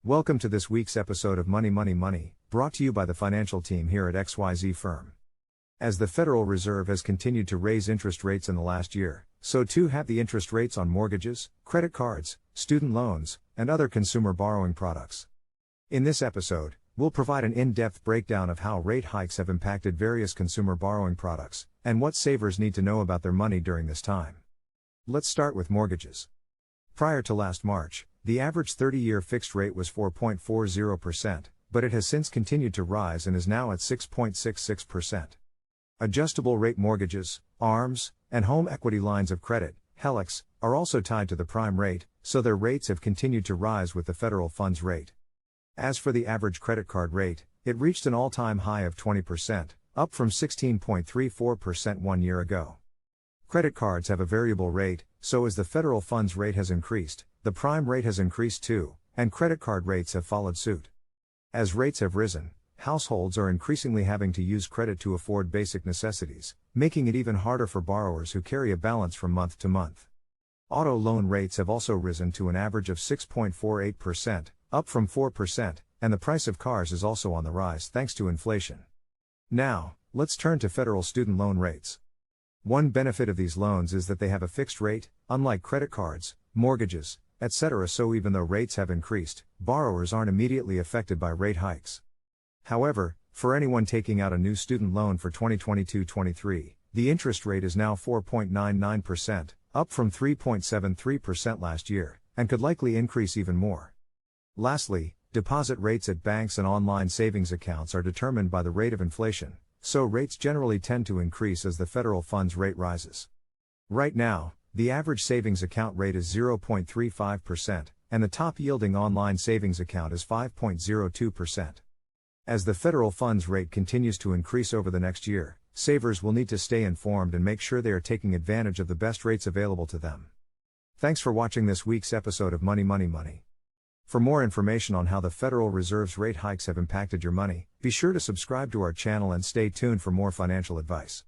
Welcome to this week's episode of Money Money Money, brought to you by the financial team here at XYZ Firm. As the Federal Reserve has continued to raise interest rates in the last year, so too have the interest rates on mortgages, credit cards, student loans, and other consumer borrowing products. In this episode, we'll provide an in-depth breakdown of how rate hikes have impacted various consumer borrowing products, and what savers need to know about their money during this time. Let's start with mortgages. Prior to last March, the average 30-year fixed rate was 4.40%, but it has since continued to rise and is now at 6.66%. Adjustable rate mortgages, ARMs, and home equity lines of credit, HELOCs, are also tied to the prime rate, so their rates have continued to rise with the federal funds rate. As for the average credit card rate, it reached an all-time high of 20%, up from 16.34% 1 year ago. Credit cards have a variable rate, so as the federal funds rate has increased, the prime rate has increased too, and credit card rates have followed suit. As rates have risen, households are increasingly having to use credit to afford basic necessities, making it even harder for borrowers who carry a balance from month to month. Auto loan rates have also risen to an average of 6.48%, up from 4%, and the price of cars is also on the rise thanks to inflation. Now, let's turn to federal student loan rates. One benefit of these loans is that they have a fixed rate, unlike credit cards, mortgages, etc. So even though rates have increased, borrowers aren't immediately affected by rate hikes. However, for anyone taking out a new student loan for 2022-23, the interest rate is now 4.99%, up from 3.73% last year, and could likely increase even more. Lastly, deposit rates at banks and online savings accounts are determined by the rate of inflation, so rates generally tend to increase as the federal funds rate rises. Right now, the average savings account rate is 0.35%, and the top yielding online savings account is 5.02%. As the federal funds rate continues to increase over the next year, savers will need to stay informed and make sure they are taking advantage of the best rates available to them. Thanks for watching this week's episode of Money Money Money. For more information on how the Federal Reserve's rate hikes have impacted your money, be sure to subscribe to our channel and stay tuned for more financial advice.